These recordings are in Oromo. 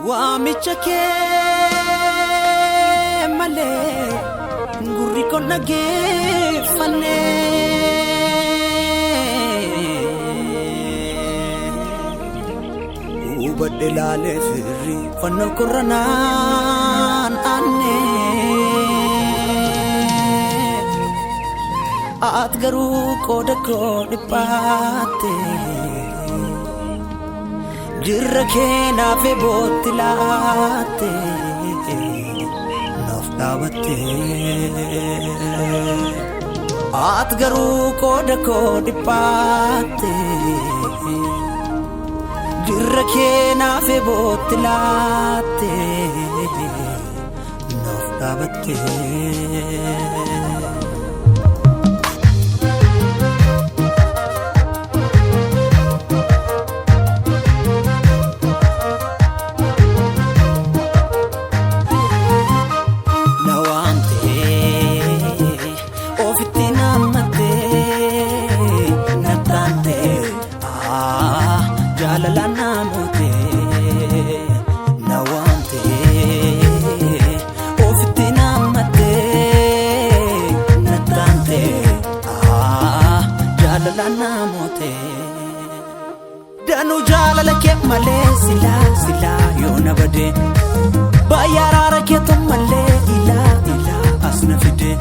Wamichake male ngurri kon nagefane ubadde lale firri fanno koranan anne at garu koda kodi paate jirke na fe botilate naftaawate at garu koda kodi paate jirke na fe botilate naftaawate Danu jalala ke male sila yona bade bayarara ke to male ila asna fide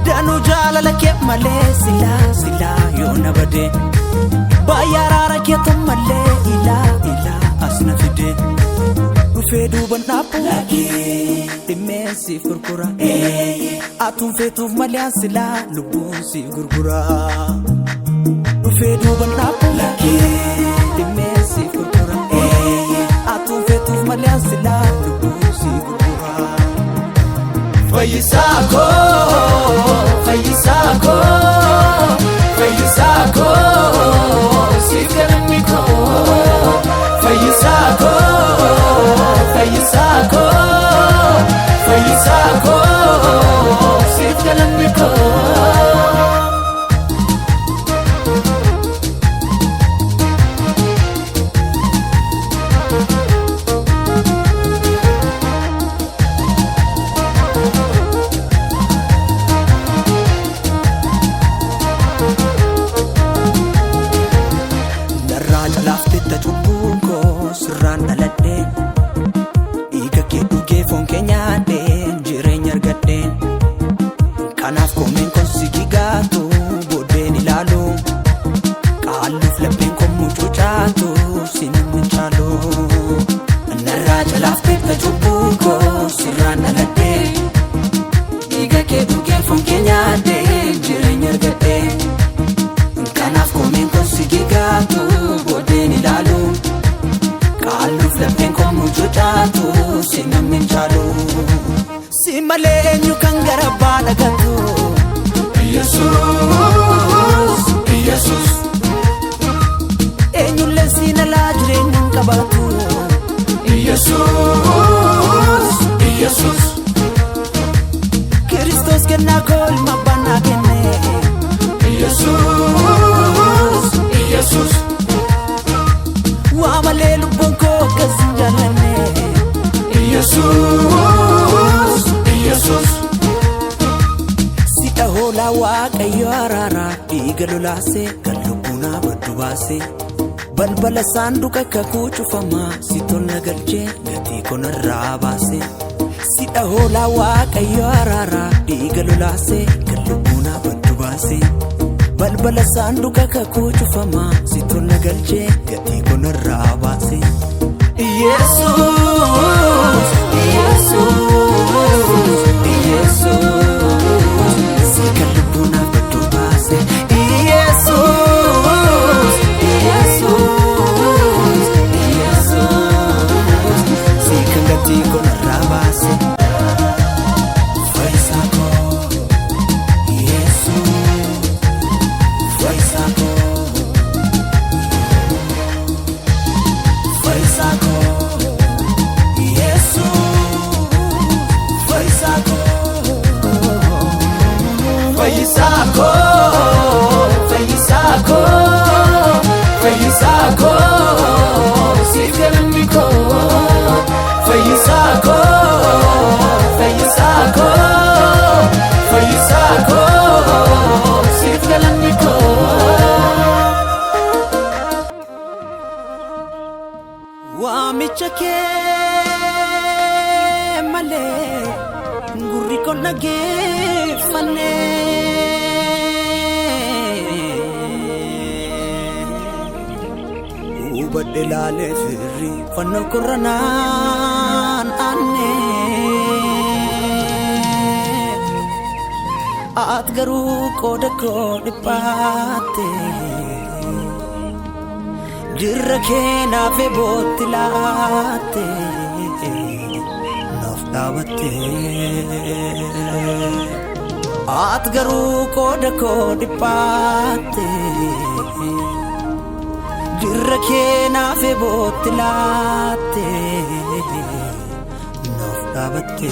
Danu jalala ke male sila yona bade bayarara ke to male ila asna fide Ufedu banapu lagi immensi kurkura atun fetu male sila lubu si gurgura Ufedu banapu lagi immensi kurkura atun fetu male sila lubu si gurgura Fayisako Sikalamiko Fayisako Sikalamiko Sirraan dhaladheen dhiiga kee dhugee foon kee nyaadheen jireenya argadheen kanaaf koomeen konsigi gaatu booddeen ilaalu qaalluuf lapheen koo mucucaatu sinamni chaalu narraa jalaaftee cubbuu koo sirraan dhaladheen dhiiga kee dhugee foon kee nyaadheen jireenya argadheen kanaaf koomeen konsigi gaatu booddeen ilaalu Aluf lapen komu jodatu sinamin chalu Simale enyu kangara bada gatu Jesus Enyu lesina lajre nkabatu Jesus Kristos kena kol mabana kene Jesus Wamale lubonko kazinjalane Jesus Si ahola waka yarara igalulase kalubuna badubase balbala sanduka kakuchufama sitol nagalche gati konarabase Si ahola waka yarara igalulase kalubuna badubase balbala sanduka kakuchufama sitol nagalche gati konarabase Jesus sikalubuna badubase Jesus sikangati konarabase Faisako Faisako Fayisako Sikalamiko dhaggeeffanne hubadhe laalee firri fannoo korranaan aanne at garuu qooda koo dhiphaatte dirra kee naafee bootti laatte naaf dhaabatte at garuu qooda koo dhiphaatte dirra kee naafee bootti laatte naaf dhaabatte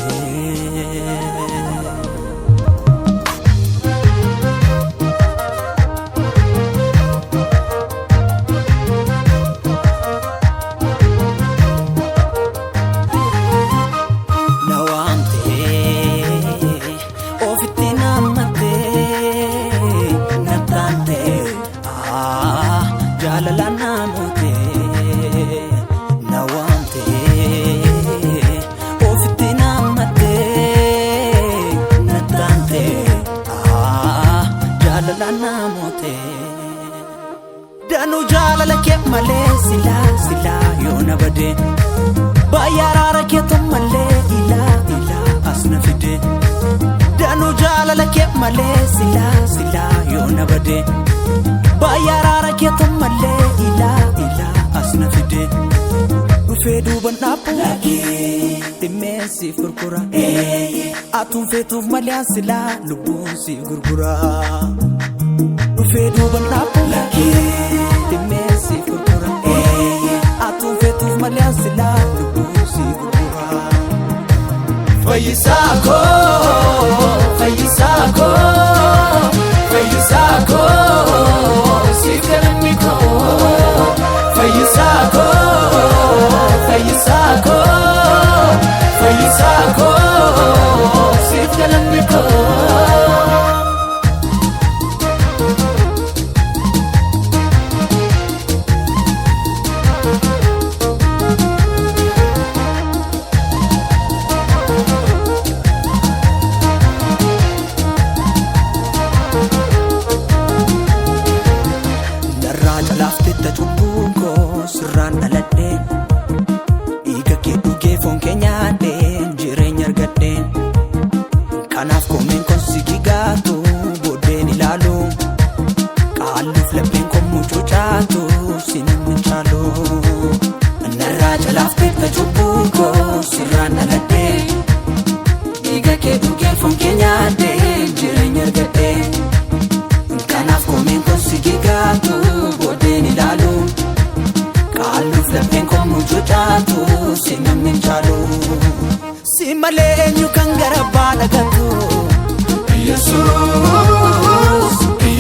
Danu jaalala kee malee silaa yoo na bade baay'aaraara keetu malee ilaa as na fide Danu jaalala kee malee silaa yoo na bade baay'aaraara keetu malee ilaa as na fide dhufee duuban dhaabu dhimmeessi gurgura atuun feetuuf malee silaa lubbuun si gurgura dhufee duuban dhaabu dhimmeessi gurgura atuun feetuuf malee silaa lubbuun si gurgura fayyisaa koo siif galanni koo fayyisaa koo siif galanni koo sirraan dhaladhee dhiiga kee dhugee foon kee nyaadheen jireenya argadheen kanaaf koomeen kon si gigaatu booddeen ilaalu qaalluuf lapheen kon mucucaatu sinan minchaalu narraa jalaaftetta cubbuu koo sirraan dhaladhee dhiiga kee dhugee foon kee nyaadheen jireenya argadheen kanaaf koomeen kon si gigaatu booddeen ilaalu Kaaluf lapheen koo mucucaatu sinan minchaalu si malee eenyu kan gara baala gatu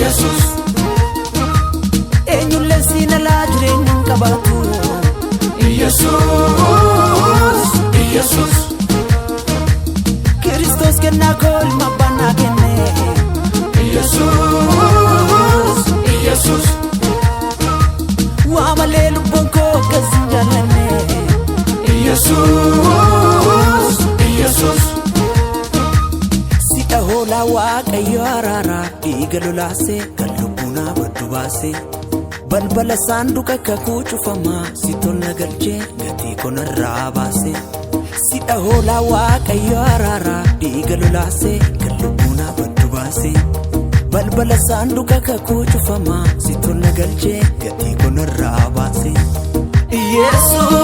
Yesus eenyullee si nalaa jireenya hin qabaatu Yesus Kiristoos kennaa koo ilma abbaan naa kenne Yesus waa malee lubbuun koo akkas hin jaallanne Yesus si'a hoolaa waaqayyo araaraa dhiiga lolaasee kan lubbuu naa baddu baasee balbala saanduqa kakuu cufamaa si tolna galchee gatii konarraa baasee si'a hoolaa waaqayyo araaraa dhiiga lolaasee kan lubbuu naa baddu baasee balbala saanduqa kakuu cufamaa si tolna galchee gatii konarraa baasee Yesus